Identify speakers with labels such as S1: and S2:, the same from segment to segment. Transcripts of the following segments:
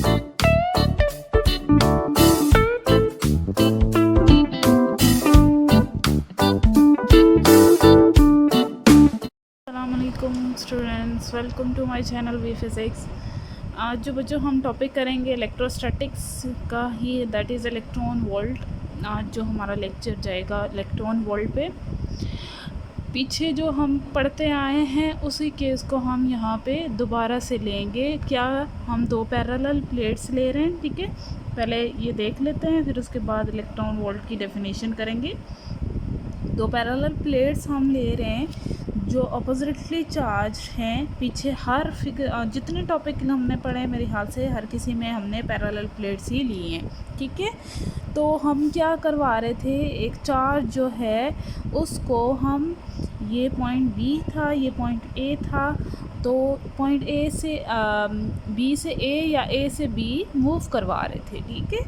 S1: अस्सलामुअलैकुम students, welcome to my channel V physics. आज जो बच्चों हम टॉपिक करेंगे इलेक्ट्रोस्टैटिक्स का ही, दैट इज़ इलेक्ट्रॉन वोल्ट। आज जो हमारा लेक्चर जाएगा इलेक्ट्रॉन वोल्ट पे। पीछे जो हम पढ़ते आए हैं उसी केस को हम यहाँ पे दोबारा से लेंगे। क्या हम दो पैरेलल प्लेट्स ले रहे हैं, ठीक है। पहले ये देख लेते हैं, फिर उसके बाद इलेक्ट्रॉन वोल्ट की डेफिनेशन करेंगे। दो पैरेलल प्लेट्स हम ले रहे हैं जो अपोजिटली चार्ज हैं। पीछे हर जितने टॉपिक हमने पढ़े मेरे ख्याल से हर किसी में हमने पैरेलल प्लेट्स ही लिए हैं, ठीक है। तो हम क्या करवा रहे थे, एक चार्ज जो है उसको हम, ये पॉइंट बी था, ये पॉइंट ए था, तो पॉइंट ए से बी से ए या ए से बी मूव करवा रहे थे, ठीक है।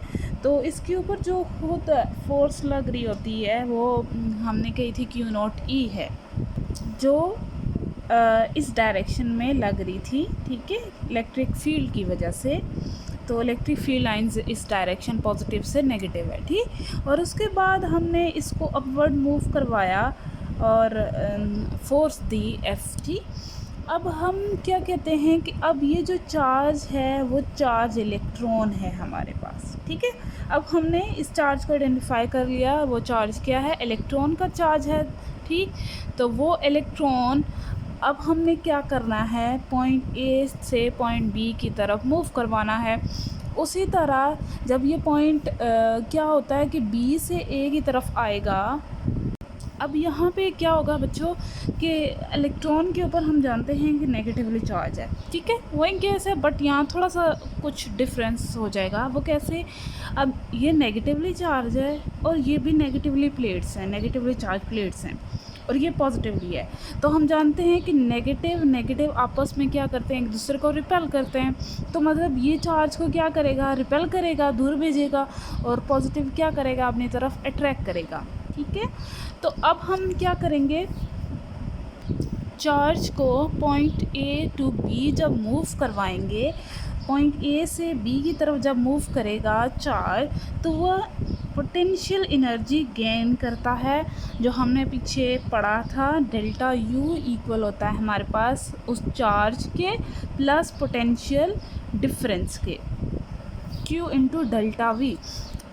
S1: तो इसके ऊपर जो खुद फोर्स लग रही होती है वो हमने कही थी Q0E है, जो इस डायरेक्शन में लग रही थी, ठीक है, इलेक्ट्रिक फील्ड की वजह से। तो इलेक्ट्रिक फील्ड लाइंस इस डायरेक्शन पॉजिटिव से नेगेटिव है, ठीक। और उसके बाद हमने इसको अपवर्ड मूव करवाया और फोर्स दी Ft। अब हम क्या कहते हैं कि अब ये जो चार्ज है वो चार्ज इलेक्ट्रॉन है हमारे पास, ठीक है। अब हमने इस चार्ज को आइडेंटिफाई कर लिया, वो चार्ज क्या है, इलेक्ट्रॉन का चार्ज है, ठीक। तो वो इलेक्ट्रॉन अब हमने क्या करना है, पॉइंट ए से पॉइंट बी की तरफ मूव करवाना है। उसी तरह जब ये पॉइंट क्या होता है कि बी से ए की तरफ आएगा, अब यहाँ पे क्या होगा बच्चों कि इलेक्ट्रॉन के ऊपर हम जानते हैं कि नेगेटिवली चार्ज है, ठीक है, वही केस है, बट यहाँ थोड़ा सा कुछ डिफरेंस हो जाएगा। वो कैसे, अब ये नेगेटिवली चार्ज है और ये भी नेगेटिवली प्लेट्स हैं, नेगेटिवली चार्ज प्लेट्स हैं, और ये पॉजिटिवली है। तो हम जानते हैं कि नेगेटिव नेगेटिव आपस में क्या करते हैं, एक दूसरे को रिपेल करते हैं। तो मतलब ये चार्ज को क्या करेगा, रिपेल करेगा, दूर भेजेगा, और पॉजिटिव क्या करेगा, अपनी तरफ अट्रैक्ट करेगा, ठीक है। तो अब हम क्या करेंगे, चार्ज को पॉइंट ए टू बी जब मूव करवाएंगे, पॉइंट ए से बी की तरफ जब मूव करेगा चार्ज, तो वह पोटेंशियल एनर्जी गेन करता है, जो हमने पीछे पढ़ा था, डेल्टा यू इक्वल होता है हमारे पास उस चार्ज के प्लस पोटेंशियल डिफरेंस के, Q इंटू डेल्टा वी,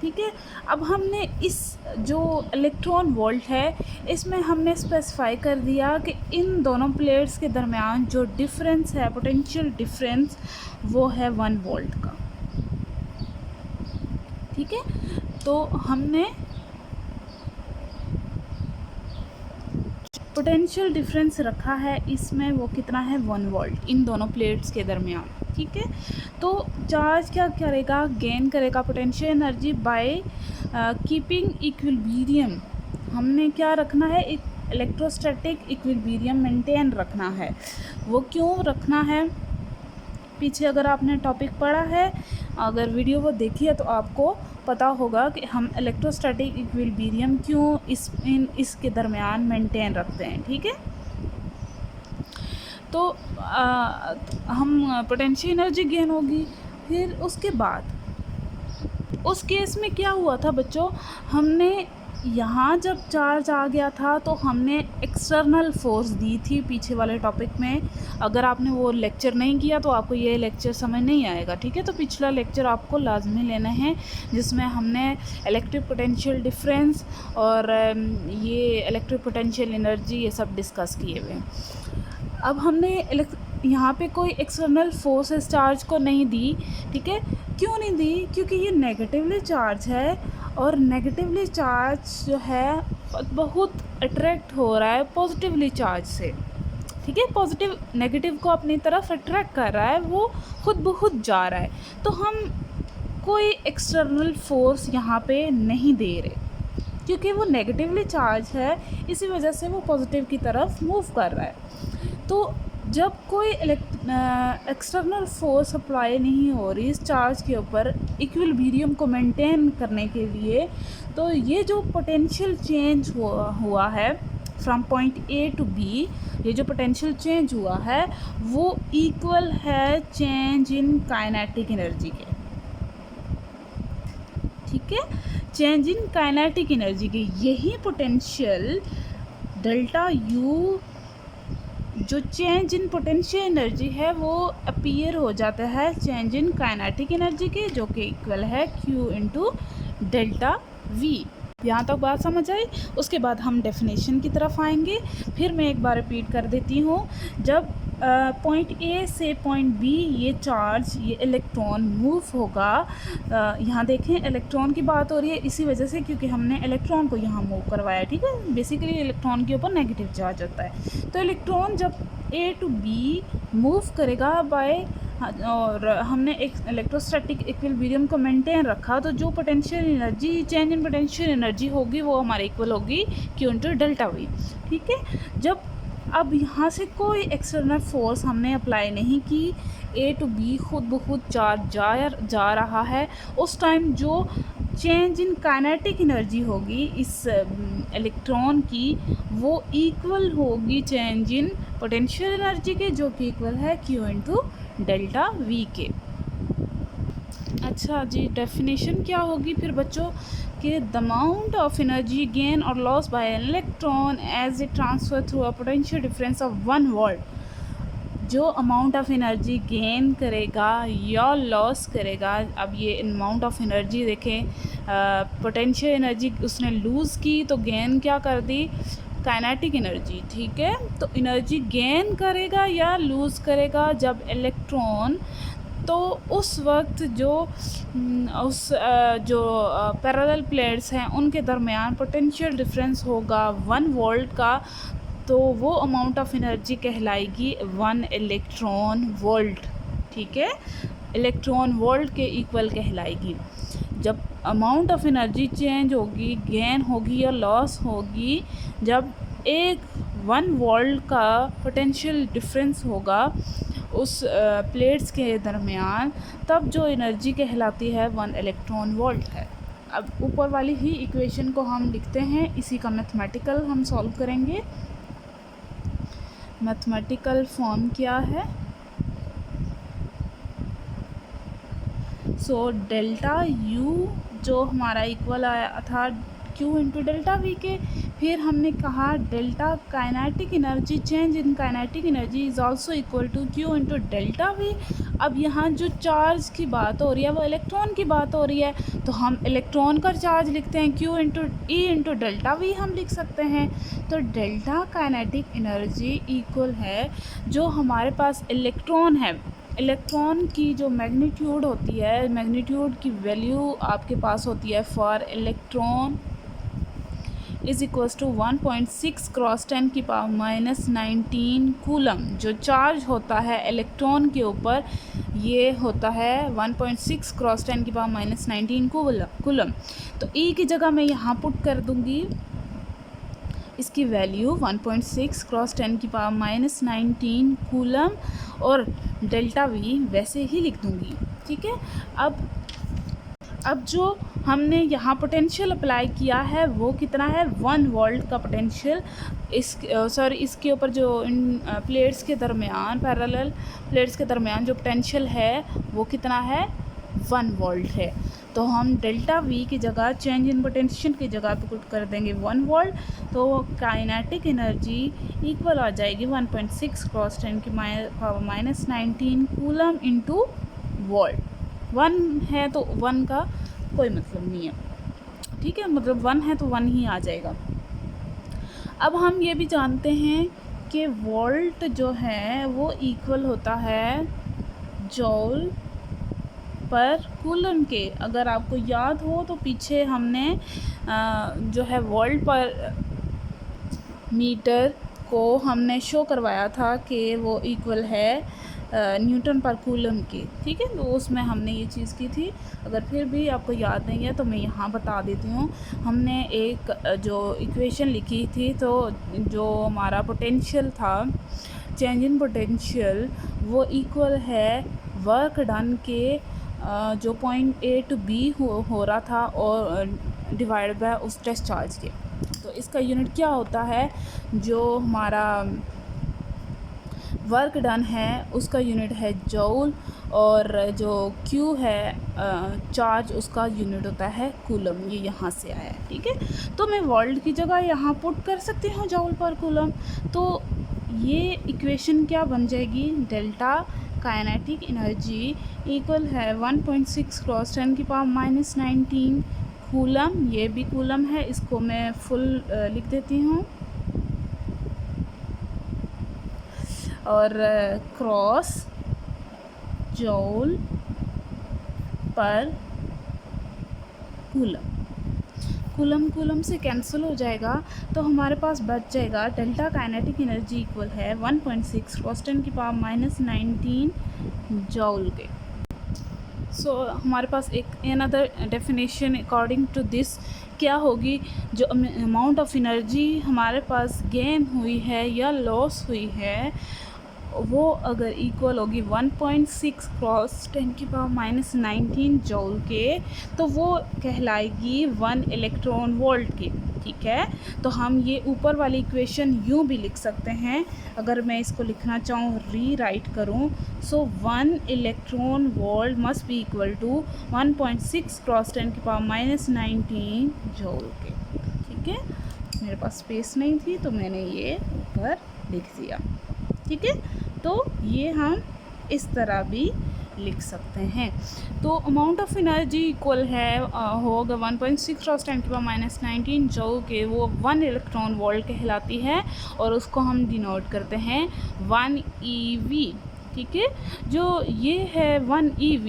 S1: ठीक है। अब हमने इस जो इलेक्ट्रॉन वोल्ट है इसमें हमने स्पेसिफाई कर दिया कि इन दोनों प्लेट्स के दरमियान जो डिफरेंस है, पोटेंशियल डिफरेंस, वो है 1 वोल्ट का, ठीक है। तो हमने पोटेंशियल डिफरेंस रखा है इसमें, वो कितना है, 1 वोल्ट इन दोनों प्लेट्स के दरमियान, ठीक है। तो चार्ज क्या करेगा, गेन करेगा potential energy by keeping equilibrium. हमने क्या रखना है, एक इलेक्ट्रोस्टैटिक इक्विलिब्रियम मेंटेन रखना है। वो क्यों रखना है, पीछे अगर आपने टॉपिक पढ़ा है, अगर वीडियो वो देखी है तो आपको पता होगा कि हम इलेक्ट्रोस्टैटिक इक्विलिब्रियम क्यों इसके दरमियान मेंटेन रखते हैं, ठीक है। तो हम पोटेंशियल एनर्जी गेन होगी। फिर उसके बाद उस केस में क्या हुआ था बच्चों, हमने यहाँ जब चार्ज आ गया था तो हमने एक्सटर्नल फोर्स दी थी पीछे वाले टॉपिक में। अगर आपने वो लेक्चर नहीं किया तो आपको ये लेक्चर समझ नहीं आएगा, ठीक है। तो पिछला लेक्चर आपको लाजमी लेना है, जिसमें हमने इलेक्ट्रिक पोटेंशियल डिफरेंस और ये इलेक्ट्रिक पोटेंशियल एनर्जी ये सब डिस्कस किए हुए हैं। अब हमने यहाँ पे कोई एक्सटर्नल फोर्स इस चार्ज को नहीं दी, ठीक है। क्यों नहीं दी, क्योंकि ये नेगेटिवली चार्ज है, और नेगेटिवली चार्ज जो है बहुत अट्रैक्ट हो रहा है पॉजिटिवली चार्ज से, ठीक है। पॉजिटिव नेगेटिव को अपनी तरफ अट्रैक्ट कर रहा है, वो खुद ब खुद जा रहा है। तो हम कोई एक्सटर्नल फोर्स यहाँ पे नहीं दे रहे, क्योंकि वो नेगेटिवली चार्ज है, इसी वजह से वो पॉजिटिव की तरफ मूव कर रहा है। तो जब कोई एक्सटर्नल फोर्स अप्लाई नहीं हो रही इस चार्ज के ऊपर इक्विलिब्रियम को मेंटेन करने के लिए, तो ये जो पोटेंशियल चेंज हुआ है from point A to B, ये जो पोटेंशियल चेंज हुआ है वो इक्वल है चेंज इन काइनेटिक एनर्जी के। ठीक है, चेंज इन काइनेटिक एनर्जी की यही पोटेंशियल डेल्टा यू, जो चेंज इन पोटेंशियल एनर्जी है वो अपीयर हो जाता है चेंज इन काइनेटिक एनर्जी के, जो कि इक्वल है Q इंटू डेल्टा V। यहाँ तक बात समझ आई। उसके बाद हम डेफिनेशन की तरफ आएंगे। फिर मैं एक बार रिपीट कर देती हूँ। जब पॉइंट ए से पॉइंट बी ये चार्ज, ये इलेक्ट्रॉन मूव होगा, यहाँ देखें इलेक्ट्रॉन की बात हो रही है इसी वजह से क्योंकि हमने इलेक्ट्रॉन को यहाँ मूव करवाया। ठीक है, बेसिकली इलेक्ट्रॉन के ऊपर नेगेटिव चार्ज होता है। तो इलेक्ट्रॉन जब ए टू बी मूव करेगा बाय, और हमने एक इलेक्ट्रोस्टैटिक इक्विलिब्रियम को मेंटेन रखा, तो जो potential energy, change in potential energy होगी वो हमारे इक्वल होगी Q इंटू डेल्टा V। ठीक है, जब अब यहाँ से कोई एक्सटर्नल फोर्स हमने अप्लाई नहीं की, ए टू बी खुद ब खुद चार्ज जा रहा है, उस टाइम जो चेंज इन काइनेटिक एनर्जी होगी इस इलेक्ट्रॉन की वो इक्वल होगी चेंज इन पोटेंशियल एनर्जी के, जो कि इक्वल है Q इंटू डेल्टा V के। अच्छा जी, डेफिनेशन क्या होगी फिर बच्चों कि the amount of energy gain और loss by an electron as it transfer through a potential difference of 1 volt. जो अमाउंट ऑफ एनर्जी गेन करेगा या लॉस करेगा, अब ये अमाउंट ऑफ एनर्जी देखें, पोटेंशियल एनर्जी उसने लूज़ की तो गेन क्या कर दी, काइनेटिक एनर्जी। ठीक है, तो एनर्जी गेन करेगा या लूज़ करेगा जब इलेक्ट्रॉन, तो उस वक्त जो पैरेलल प्लेट्स हैं उनके दरमियान पोटेंशियल डिफरेंस होगा 1 वोल्ट का, तो वो अमाउंट ऑफ एनर्जी कहलाएगी 1 इलेक्ट्रॉन वोल्ट। ठीक है, इलेक्ट्रॉन वोल्ट के इक्वल कहलाएगी। जब अमाउंट ऑफ एनर्जी चेंज होगी, गेन होगी या लॉस होगी, जब एक 1 वोल्ट का पोटेंशियल डिफरेंस होगा उस प्लेट्स के दरमियान, तब जो एनर्जी कहलाती है 1 इलेक्ट्रॉन वोल्ट है। अब ऊपर वाली ही इक्वेशन को हम लिखते हैं, इसी का मैथमेटिकल हम सॉल्व करेंगे। मैथमेटिकल फॉर्म क्या है, सो डेल्टा यू जो हमारा इक्वल आया था Q इंटू डेल्टा V के, फिर हमने कहा delta kinetic energy, change in kinetic energy is also equal to Q into delta V। अब यहाँ जो चार्ज की बात हो रही है वो इलेक्ट्रॉन की बात हो रही है, तो हम इलेक्ट्रॉन का चार्ज लिखते हैं Q into E into delta V हम लिख सकते हैं। तो डेल्टा काइनेटिक एनर्जी इक्वल है जो हमारे पास इलेक्ट्रॉन है, इलेक्ट्रॉन की जो मैग्नीट्यूड होती है, मैग्नीट्यूड की वैल्यू आपके पास होती है for electron is equals to 1.6 cross 10 की पावर माइनस 19 कूलम। जो चार्ज होता है इलेक्ट्रॉन के ऊपर ये होता है 1.6 क्रॉस 10 की पावर माइनस 19 कूलम। तो E की जगह मैं यहाँ पुट कर दूँगी इसकी वैल्यू 1.6 क्रॉस 10 की पावर माइनस 19 कूलम, और डेल्टा V वैसे ही लिख दूँगी। ठीक है, अब जो हमने यहाँ पोटेंशियल अप्लाई किया है वो कितना है, 1 वोल्ट का पोटेंशियल। इसके ऊपर जो इन प्लेट्स के दरमियान, पैरेलल प्लेट्स के दरमियान जो पोटेंशियल है वो कितना है, 1 वोल्ट है। तो हम डेल्टा V की जगह, चेंज इन पोटेंशियल की जगह पे पुट कर देंगे 1 वोल्ट, तो काइनेटिक एनर्जी इक्वल आ जाएगी 1.6 क्रॉस 10 की power minus 19 coulomb into volt. 1 है तो 1 का कोई मतलब नहीं है। ठीक है, मतलब 1 है तो 1 ही आ जाएगा। अब हम ये भी जानते हैं कि वोल्ट जो है वो इक्वल होता है जूल पर कूलम के। अगर आपको याद हो तो पीछे हमने जो है वोल्ट पर मीटर को हमने शो करवाया था कि वो इक्वल है न्यूटन पर कूलम की। ठीक है, तो उसमें हमने ये चीज़ की थी। अगर फिर भी आपको याद नहीं है तो मैं यहाँ बता देती हूँ। हमने एक जो इक्वेशन लिखी थी, तो जो हमारा पोटेंशियल था, चेंज इन पोटेंशियल, वो इक्वल है वर्क डन के जो पॉइंट A टू B हो रहा था और डिवाइड बाय उस टेस्ट चार्ज के। तो इसका यूनिट क्या होता है, जो हमारा वर्क डन है उसका यूनिट है जूल, और जो क्यू है चार्ज, उसका यूनिट होता है कूलम। ये यहाँ से आया है, ठीक है। तो मैं वोल्ट की जगह यहाँ पुट कर सकती हूँ जूल पर कूलम। तो ये इक्वेशन क्या बन जाएगी, डेल्टा काइनेटिक एनर्जी इक्वल है 1.6 क्रॉस 10⁻⁻19 कूलम। ये भी कूलम है, इसको मैं फुल लिख देती हूँ, और क्रॉस जूल पर कूलम। कूलम से कैंसिल हो जाएगा, तो हमारे पास बच जाएगा डेल्टा काइनेटिक एनर्जी इक्वल है 1.6 क्रॉस 10⁻⁻19 जूल के। सो हमारे पास एक another definition according to this क्या होगी, जो अमाउंट ऑफ एनर्जी हमारे पास गेन हुई है या लॉस हुई है, वो अगर इक्वल होगी 1.6 क्रॉस 10⁻⁻19 जूल के, तो वो कहलाएगी 1 इलेक्ट्रॉन वोल्ट की, ठीक है। तो हम ये ऊपर वाली इक्वेशन यूँ भी लिख सकते हैं, अगर मैं इसको लिखना चाहूँ, रीराइट करूँ, so 1 electron volt must be equal to 1.6 cross 10⁻⁻19 joule के, ठीक है। मेरे पास स्पेस नहीं थी तो मैंने ये ऊपर लिख दिया, ठीक है। तो ये हम इस तरह भी लिख सकते हैं। तो अमाउंट ऑफ एनर्जी इक्वल है होगा 1.6 क्रॉस 10⁻⁻19 जूल के, वो 1 इलेक्ट्रॉन वोल्ट कहलाती है, और उसको हम डिनोट करते हैं 1 EV, ठीक है। जो ये है 1 EV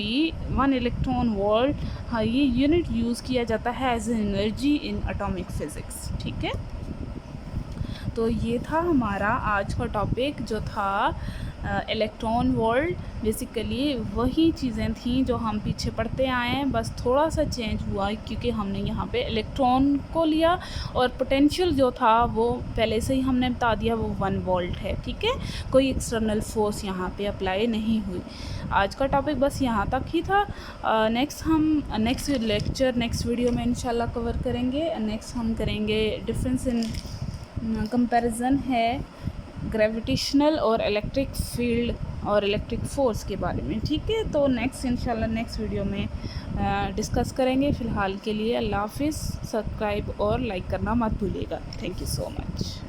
S1: 1 इलेक्ट्रॉन वोल्ट, हाँ, ये यूनिट यूज़ किया जाता है as energy in atomic physics, ठीक है। तो ये था हमारा आज का टॉपिक, जो था इलेक्ट्रॉन वोल्ट। बेसिकली वही चीज़ें थी जो हम पीछे पढ़ते आए हैं, बस थोड़ा सा चेंज हुआ क्योंकि हमने यहाँ पे इलेक्ट्रॉन को लिया, और पोटेंशियल जो था वो पहले से ही हमने बता दिया, वो 1 वोल्ट है, ठीक है। कोई एक्सटर्नल फोर्स यहाँ पे अप्लाई नहीं हुई। आज का टॉपिक बस यहाँ तक ही था। नेक्स्ट लेक्चर नेक्स्ट वीडियो में इंशाल्लाह कवर करेंगे। नेक्स्ट हम करेंगे डिफरेंस इन कंपैरिजन है ग्रेविटेशनल और इलेक्ट्रिक फील्ड और इलेक्ट्रिक फोर्स के बारे में, ठीक है। तो इंशाल्लाह नेक्स्ट वीडियो में डिस्कस करेंगे। फ़िलहाल के लिए अल्लाह हाफिज़। सब्सक्राइब और लाइक करना मत भूलिएगा। Thank you so much.